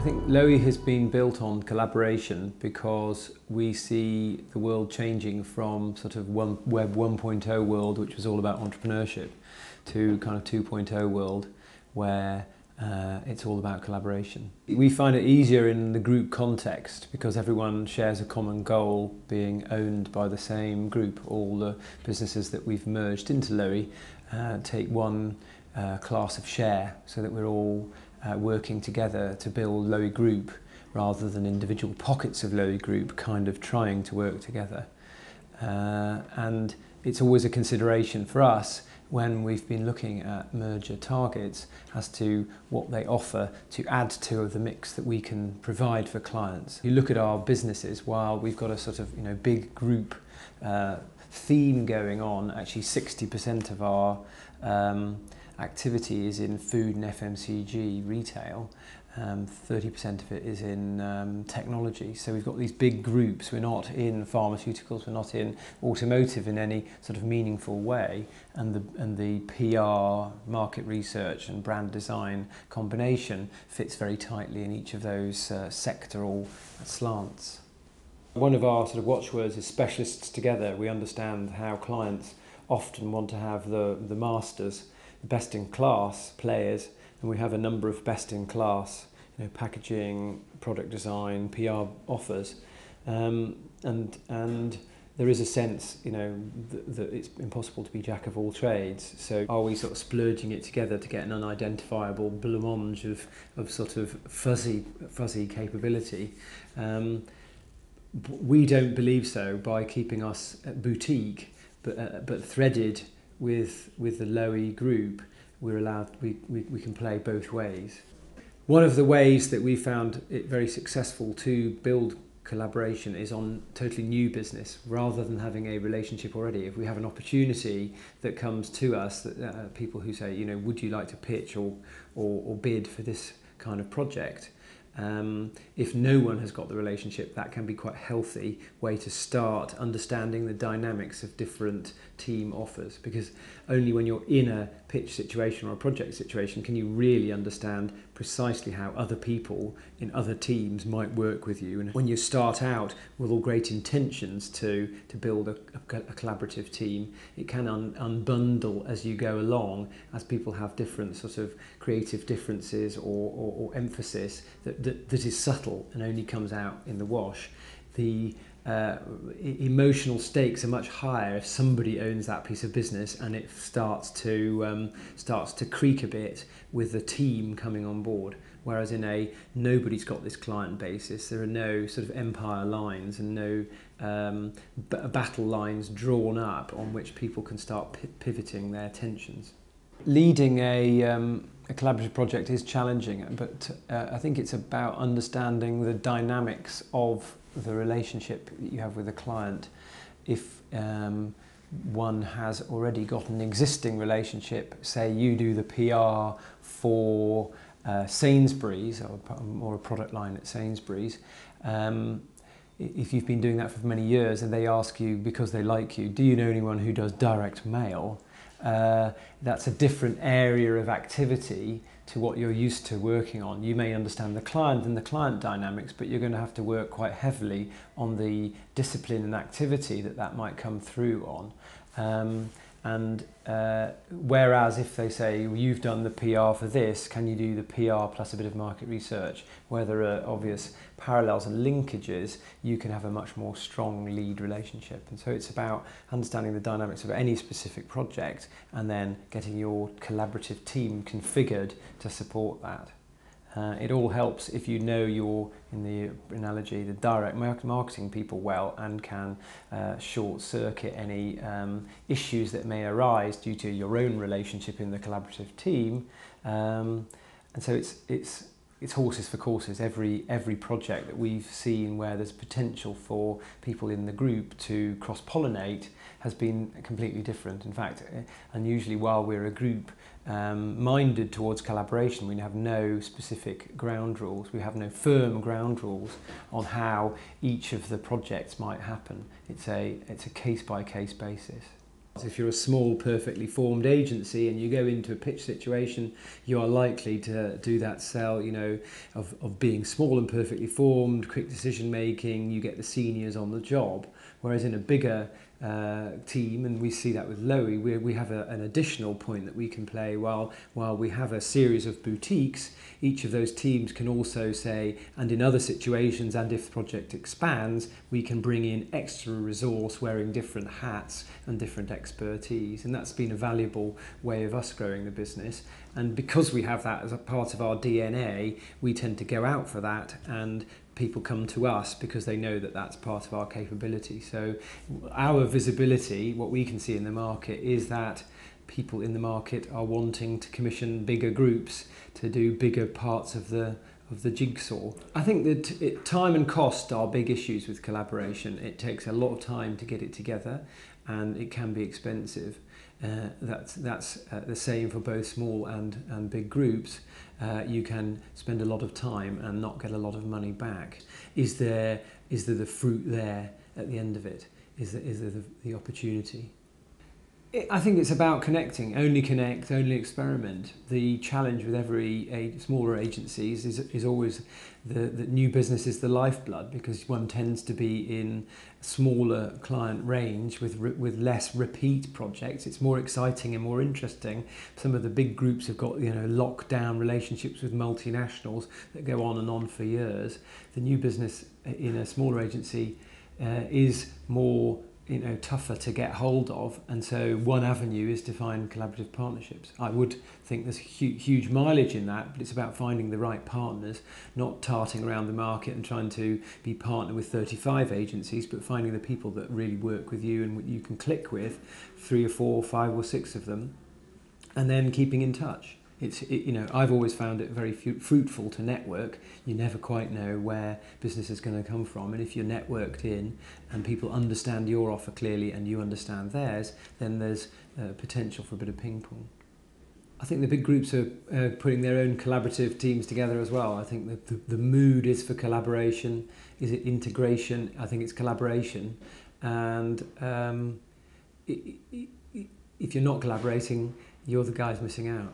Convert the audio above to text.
I think Loewy has been built on collaboration because we see the world changing from sort of Web 1.0 world, which was all about entrepreneurship, to kind of 2.0 world where it's all about collaboration. We find it easier in the group context because everyone shares a common goal, being owned by the same group. All the businesses that we've merged into Loewy take one class of share so that we're all working together to build Loewy Group rather than individual pockets of Loewy Group kind of trying to work together. And it's always a consideration for us when we've been looking at merger targets as to what they offer to add to the mix that we can provide for clients. You look at our businesses, while we've got a sort of big group theme going on, actually 60% of our activity is in food and FMCG retail. 30% of it is in technology. So we've got these big groups. We're not in pharmaceuticals, we're not in automotive in any sort of meaningful way. And the PR, market research and brand design combination fits very tightly in each of those sectoral slants. One of our sort of watchwords is specialists together. We understand how clients often want to have the masters, the best-in-class players, and we have a number of best-in-class, packaging, product design, PR offers, and there is a sense, that it's impossible to be jack of all trades. So are we sort of splurging it together to get an unidentifiable blancmange of sort of fuzzy capability? We don't believe so. By keeping us boutique, but threaded with the Loewy Group, we can play both ways. One of the ways that we found it very successful to build collaboration is on totally new business rather than having a relationship already. If we have an opportunity that comes to us, that people who say, would you like to pitch or bid for this kind of project? If no one has got the relationship, that can be quite a healthy way to start understanding the dynamics of different team offers, because only when you're in a pitch situation or a project situation can you really understand precisely how other people in other teams might work with you. And when you start out with all great intentions to build a collaborative team, it can unbundle as you go along, as people have different sort of creative differences or emphasis that is subtle and only comes out in the wash. The emotional stakes are much higher if somebody owns that piece of business and it starts to creak a bit with the team coming on board. Whereas in a nobody's got this client basis, there are no sort of empire lines and no battle lines drawn up on which people can start pivoting their attentions. Leading a collaborative project is challenging, but I think it's about understanding the dynamics of the relationship that you have with a client. If one has already got an existing relationship, say you do the PR for Sainsbury's, or a product line at Sainsbury's, if you've been doing that for many years and they ask you, because they like you, do you know anyone who does direct mail? That's a different area of activity to what you're used to working on. You may understand the client and the client dynamics, but you're going to have to work quite heavily on the discipline and activity that might come through on. Whereas if they say, well, you've done the PR for this, can you do the PR plus a bit of market research, where there are obvious parallels and linkages, you can have a much more strong lead relationship. And so it's about understanding the dynamics of any specific project and then getting your collaborative team configured to support that. It all helps if you know your, in the analogy, the direct marketing people well and can short circuit any issues that may arise due to your own relationship in the collaborative team. And so it's horses for courses. Every project that we've seen where there's potential for people in the group to cross-pollinate has been completely different. In fact, unusually, while we're a group minded towards collaboration, we have no specific ground rules. We have no firm ground rules on how each of the projects might happen. It's a case-by-case basis. If you're a small, perfectly formed agency and you go into a pitch situation, you are likely to do that sell, of being small and perfectly formed, quick decision making, you get the seniors on the job. Whereas in a bigger team, and we see that with Loewy, we have an additional point that we can play while we have a series of boutiques. Each of those teams can also say, and in other situations, and if the project expands, we can bring in extra resource wearing different hats and different expertise. And that's been a valuable way of us growing the business. And because we have that as a part of our DNA, we tend to go out for that, and people come to us because they know that that's part of our capability. So our visibility, what we can see in the market, is that people in the market are wanting to commission bigger groups to do bigger parts of the jigsaw. I think that time and cost are big issues with collaboration. It takes a lot of time to get it together, and it can be expensive. That's the same for both small and big groups. You can spend a lot of time and not get a lot of money back. Is there the fruit there at the end of it? Is there the opportunity? I think it's about connecting. Only connect, only experiment. The challenge with every smaller agencies is always the new business is the lifeblood, because one tends to be in smaller client range with less repeat projects. It's more exciting and more interesting. Some of the big groups have got locked down relationships with multinationals that go on and on for years. The new business in a smaller agency is more tougher to get hold of, and so one avenue is to find collaborative partnerships. I would think there's huge mileage in that, but it's about finding the right partners, not tarting around the market and trying to be partner with 35 agencies, but finding the people that really work with you and you can click with, 3 or 4, 5 or 6 of them, and then keeping in touch. I've always found it very fruitful to network. You never quite know where business is going to come from, and if you're networked in and people understand your offer clearly and you understand theirs, then there's potential for a bit of ping pong. I think the big groups are putting their own collaborative teams together as well. I think that the mood is for collaboration. Is it integration? I think it's collaboration, and if you're not collaborating, you're the guys missing out.